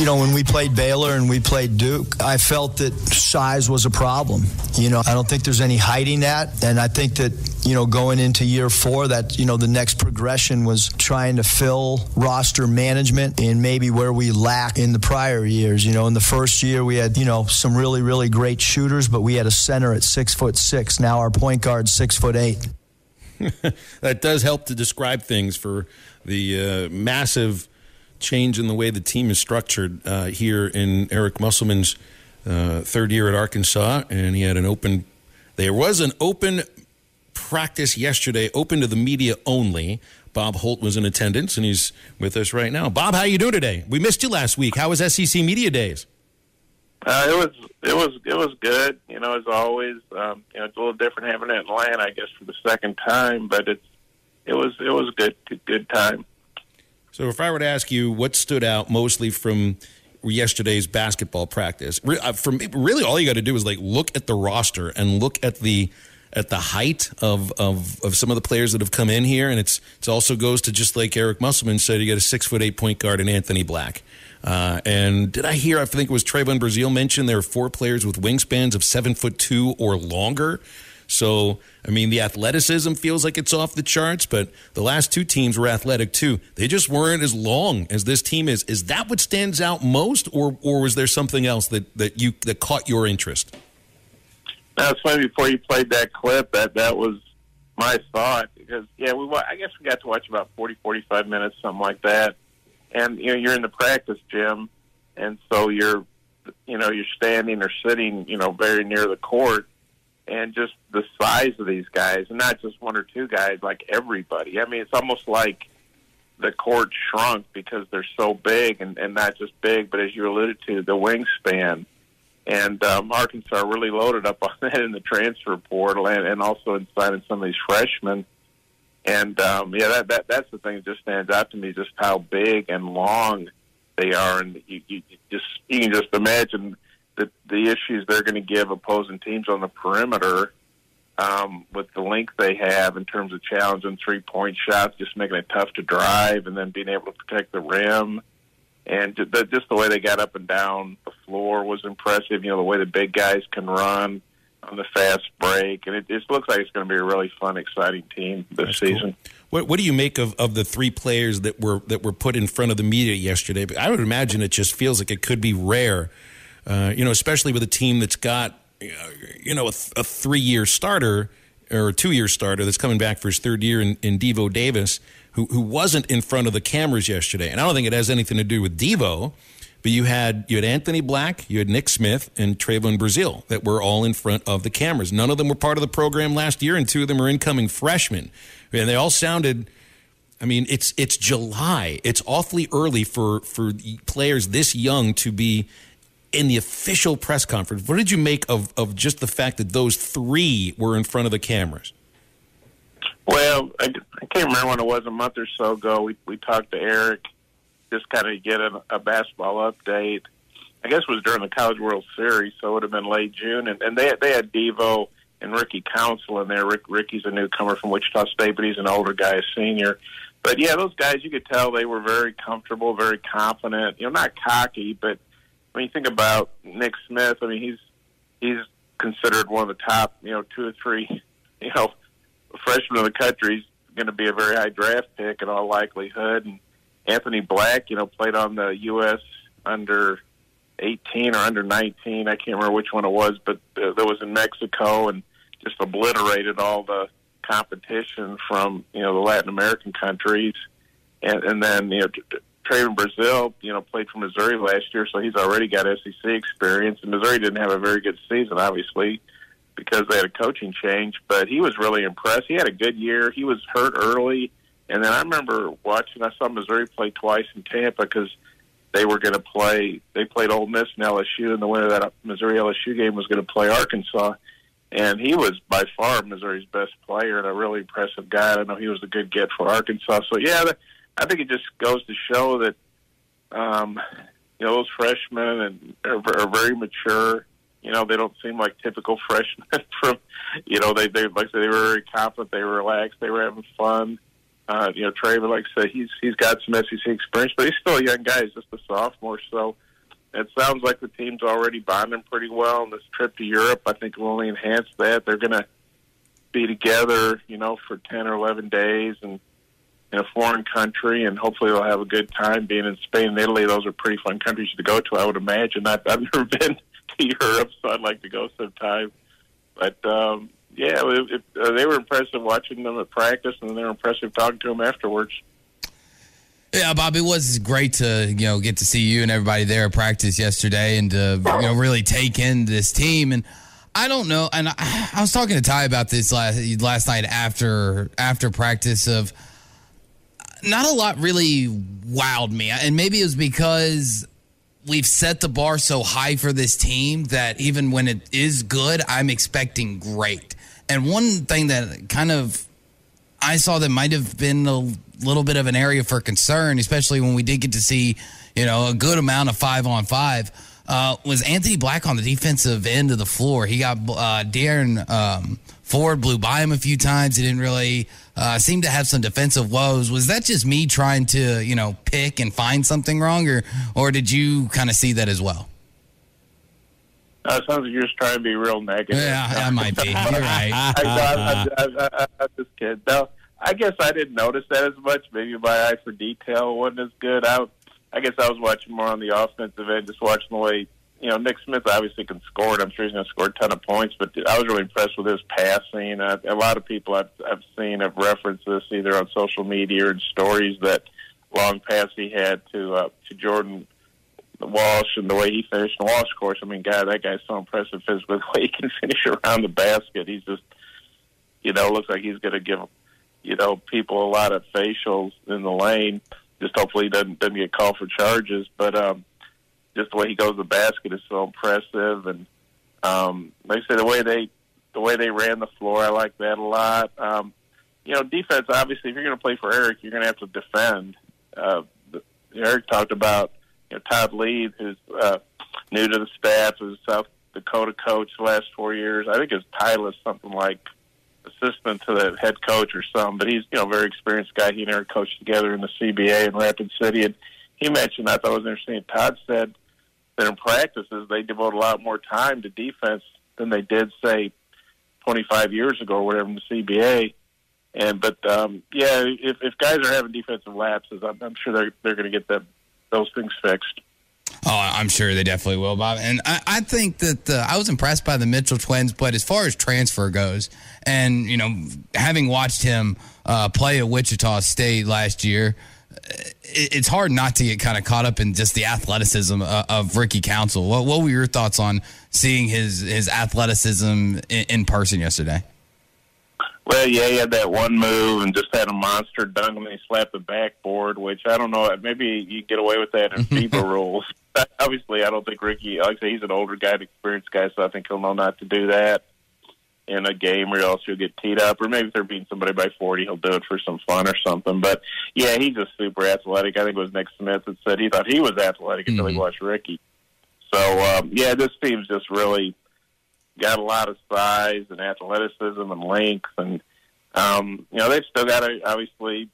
when we played Baylor and we played Duke, I felt that size was a problem. I don't think there's any hiding that. And I think that, going into year 4, that, the next progression was trying to fill roster management and maybe where we lacked in the prior years. In the first year, we had, some really, really great shooters, but we had a center at 6'6". Now our point guard's 6'8". That does help to describe things for the massive change in the way the team is structured here in Eric Musselman's third year at Arkansas, and there was an open practice yesterday, open to the media only. Bob Holt was in attendance, and he's with us right now. Bob, how you doing today? We missed you last week. How was SEC Media Days? It was good. As always, it's a little different having it in Atlanta, I guess, for the second time, but it was a good time. So if I were to ask you what stood out mostly from yesterday's basketball practice, really all you got to do is look at the roster and look at the height of some of the players that have come in here, and it also goes to, just like Eric Musselman said, you got a 6'8" point guard in Anthony Black. And did I hear? I think it was Trayvon Brazile mentioned there are 4 players with wingspans of 7'2" or longer. So, the athleticism feels like it's off the charts, but the last 2 teams were athletic too. They just weren't as long as this team is. Is that what stands out most, or was there something else that caught your interest? Now, it's funny, before you played that clip, that was my thought, because, I guess we got to watch about 40, 45 minutes, something like that. And, you're in the practice gym, and so you're standing or sitting, very near the court. And just the size of these guys, and not just 1 or 2 guys, like everybody. It's almost like the court shrunk because they're so big, and not just big, but as you alluded to, the wingspan. And Arkansas really loaded up on that in the transfer portal, and also in signing some of these freshmen. And, that's the thing that just stands out to me, just how big and long they are. And you can just imagine the issues they're going to give opposing teams on the perimeter with the length they have in terms of challenging three-point shots, just making it tough to drive, and then being able to protect the rim. And just the way they got up and down the floor was impressive. The way the big guys can run on the fast break. And it just looks like it's going to be a really fun, exciting team this season. Cool. What do you make of the 3 players that were put in front of the media yesterday? I would imagine it just feels like it could be rare. Especially with a team that's got, a 3-year starter or a 2-year starter that's coming back for his 3rd year in Devo Davis, who wasn't in front of the cameras yesterday. And I don't think it has anything to do with Devo, but you had Anthony Black, you had Nick Smith, and Trayvon Brazile that were all in front of the cameras. None of them were part of the program last year, and 2 of them are incoming freshmen. And they all sounded... it's July. It's awfully early for players this young to be in the official press conference. What did you make of just the fact that those 3 were in front of the cameras? Well, I can't remember when it was, a month or so ago. We talked to Eric, just kind of get a basketball update. I guess it was during the College World Series, so it would have been late June. And they had Devo and Ricky Council in there. Ricky's a newcomer from Wichita State, but he's an older guy, a senior. But, those guys, you could tell they were very comfortable, very confident. Not cocky, but when you think about Nick Smith, he's considered one of the top, 2 or 3, freshmen in the country. He's going to be a very high draft pick in all likelihood. And Anthony Black, played on the U.S. under 18 or under 19. I can't remember which one it was, but that was in Mexico, and just obliterated all the competition from, the Latin American countries. And then, Trayvon Brazile, played for Missouri last year, so he's already got SEC experience. And Missouri didn't have a very good season, obviously, because they had a coaching change. But he was really impressed. He had a good year. He was hurt early. And then I remember watching, I saw Missouri play twice in Tampa because they were going to play, they played Ole Miss and LSU, and the winner of that Missouri-LSU game was going to play Arkansas. And he was by far Missouri's best player and a really impressive guy. I know he was a good get for Arkansas. So, I think it just goes to show that, those freshmen are very mature. They don't seem like typical freshmen from, they like I said, they were very confident, they were relaxed, they were having fun. Trayvon, like I said, he's got some SEC experience, but he's still a young guy. He's just a sophomore. So it sounds like the team's already bonding pretty well. And this trip to Europe, I think, will only enhance that. They're going to be together, for 10 or 11 days and in a foreign country, and hopefully they'll have a good time being in Spain and Italy. Those are pretty fun countries to go to, I would imagine. I've never been to Europe, so I'd like to go sometime. But, they were impressive watching them at practice, and they were impressive talking to them afterwards. Yeah, Bob, it was great to get to see you and everybody there at practice yesterday, and to really take in this team. And I don't know, and I was talking to Ty about this last night after practice. Of not a lot really wowed me, and maybe it was because we've set the bar so high for this team that even when it is good, I'm expecting great. And one thing that kind of I saw that might have been a little bit of an area for concern, especially when we did get to see, a good amount of 5-on-5, was Anthony Black on the defensive end of the floor. He got Darren Ford blew by him a few times. He didn't really seem to have some defensive woes. Was that just me trying to, pick and find something wrong, or did you kind of see that as well? It sounds like you're just trying to be real negative. Yeah, I might be. You're right. I'm just kidding. No, I guess I didn't notice that as much. Maybe my eye for detail wasn't as good. I guess I was watching more on the offensive end, just watching the way, Nick Smith obviously can score it. I'm sure he's going to score a ton of points, but I was really impressed with his passing. A lot of people I've seen have referenced this either on social media or in stories, that long pass he had to Jordan Walsh and the way he finished. And Walsh, of course, God, that guy's so impressive physically. The way he can finish around the basket. He's just, looks like he's going to give, people a lot of facials in the lane. Just hopefully he doesn't get called for charges. But just the way he goes to the basket is so impressive. And like I say, the way they ran the floor, I like that a lot. Defense, obviously, if you're going to play for Eric, you're going to have to defend. Eric talked about Todd Lee, who's new to the staff, who's a South Dakota coach the last 4 years. I think his title is something like assistant to the head coach or something, but he's a very experienced guy. He and Eric coached together in the CBA in Rapid City, and he mentioned, I thought it was interesting, Todd said that in practices they devote a lot more time to defense than they did, say, 25 years ago or whatever in the CBA. But if guys are having defensive lapses, I'm sure they're going to get those things fixed. Oh, I'm sure they definitely will, Bob. And I think that I was impressed by the Mitchell twins, but as far as transfer goes, and, having watched him play at Wichita State last year, it's hard not to get kind of caught up in just the athleticism of Ricky Council. What were your thoughts on seeing his athleticism in person yesterday? Well, yeah, he had that one move and just had a monster dunk, and then he slapped the backboard, which I don't know. Maybe you get away with that in FIBA rules. Obviously, I don't think Ricky, like I say, he's an older guy, an experienced guy, so I think he'll know not to do that in a game, or else he'll get teed up. Or maybe if they're beating somebody by 40, he'll do it for some fun or something. But, yeah, he's just super athletic. I think it was Nick Smith that said he thought he was athletic until he watched Ricky. So, this team's just really got a lot of size and athleticism and length, and they've still got to obviously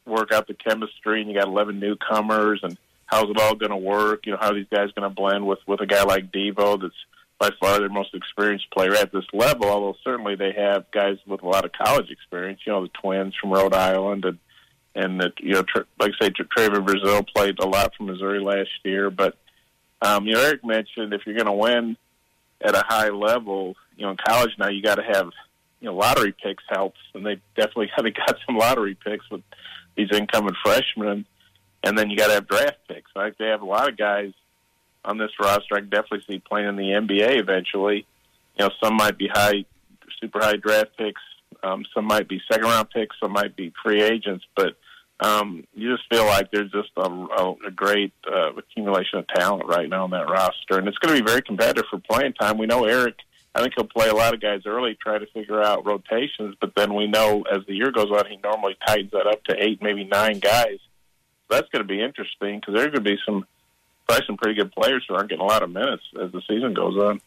work out the chemistry, and you got 11 newcomers, and how's it all going to work? How are these guys going to blend with a guy like Devo, that's by far their most experienced player at this level? Although certainly they have guys with a lot of college experience. The twins from Rhode Island, and like I say, Traven Brazil played a lot from Missouri last year. But Eric mentioned if you're going to win at a high level, in college now, you got to have, lottery picks helps, and they definitely got some lottery picks with these incoming freshmen, and then you got to have draft picks. Like they have a lot of guys on this roster I can definitely see playing in the NBA eventually. Some might be super high draft picks, some might be second round picks, some might be free agents, but you just feel like there's just a great accumulation of talent right now on that roster. And it's going to be very competitive for playing time. We know Eric, I think he'll play a lot of guys early, try to figure out rotations, but then we know as the year goes on, he normally tightens that up to 8, maybe 9 guys. So that's going to be interesting because there's going to be probably some pretty good players who aren't getting a lot of minutes as the season goes on.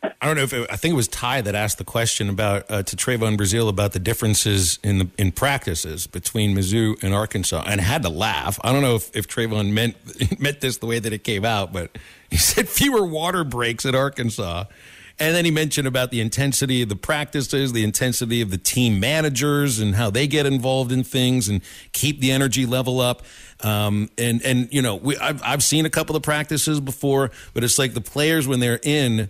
I don't know if I think it was Ty that asked the question about to Trayvon Brazile about the differences in practices between Mizzou and Arkansas, and I had to laugh. I don't know if Trayvon meant this the way that it came out, but he said fewer water breaks at Arkansas. And then he mentioned about the intensity of the practices, the intensity of the team managers and how they get involved in things and keep the energy level up. And you know, I've seen a couple of practices before, but it's like the players when they're in,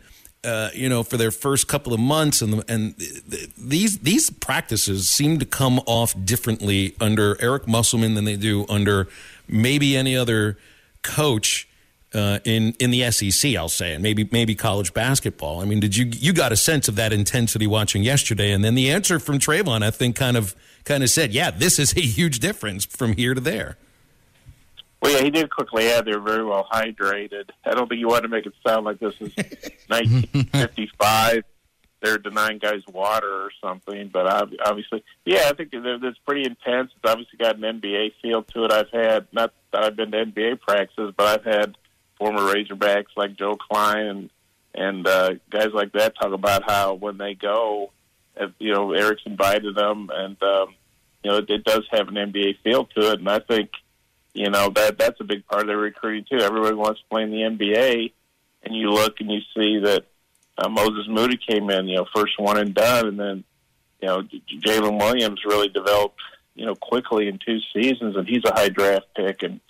you know, for their first couple of months, and these practices seem to come off differently under Eric Musselman than they do under maybe any other coach in the SEC, I'll say, and maybe college basketball. I mean, did you got a sense of that intensity watching yesterday? And then the answer from Trayvon, I think, kind of said, yeah, this is a huge difference from here to there. Well, yeah, he did quickly add they're very well hydrated. I don't think you want to make it sound like this is 1955. They're denying guys water or something, but obviously, yeah, I think it's pretty intense. It's obviously got an NBA feel to it. I've had, not that I've been to NBA practices, but I've had former Razorbacks like Joe Klein and guys like that talk about how when they go, you know, Eric's invited them, and you know, it does have an NBA feel to it, and I think, you know, that's a big part of their recruiting too. Everybody wants to play in the NBA, and you look and you see that Moses Moody came in, you know, first one and done, and then, you know, Jalen Williams really developed, you know, quickly in 2 seasons, and he's a high draft pick, and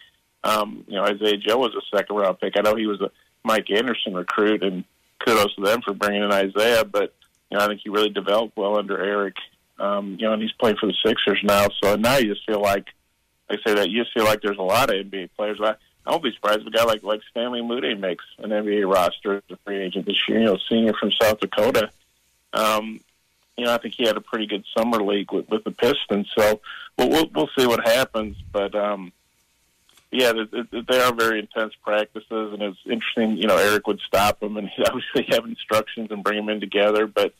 you know, Isaiah Joe was a second round pick. I know he was a Mike Anderson recruit, and kudos to them for bringing in Isaiah, but you know, I think he really developed well under Eric. You know, and he's playing for the Sixers now, so now you just feel like, I say that, you just feel like there's a lot of NBA players. I won't be surprised if a guy like Stanley Moody makes an NBA roster as a free agent this year. You know, senior from South Dakota. You know, I think he had a pretty good summer league with the Pistons. So we'll see what happens. But yeah, they are very intense practices, and it's interesting. You know, Eric would stop them, and he obviously have instructions and bring them in together. But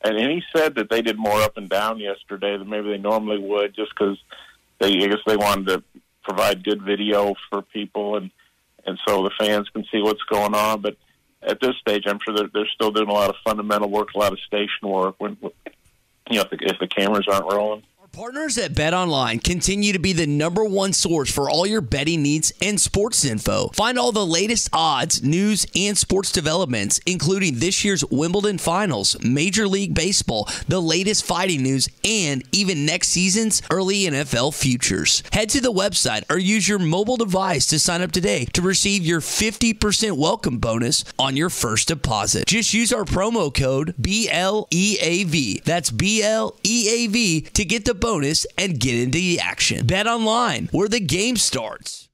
and he said that they did more up and down yesterday than maybe they normally would, just because. I guess they wanted to provide good video for people, and so the fans can see what's going on. But at this stage, I'm sure they're still doing a lot of fundamental work, a lot of station work. When you know, if the cameras aren't rolling. Partners at BetOnline continue to be the #1 source for all your betting needs and sports info. Find all the latest odds, news, and sports developments, including this year's Wimbledon Finals, Major League Baseball, the latest fighting news, and even next season's early NFL futures. Head to the website or use your mobile device to sign up today to receive your 50% welcome bonus on your first deposit. Just use our promo code BLEAV. That's BLEAV to get the bonus and get into the action. Bet online, where the game starts.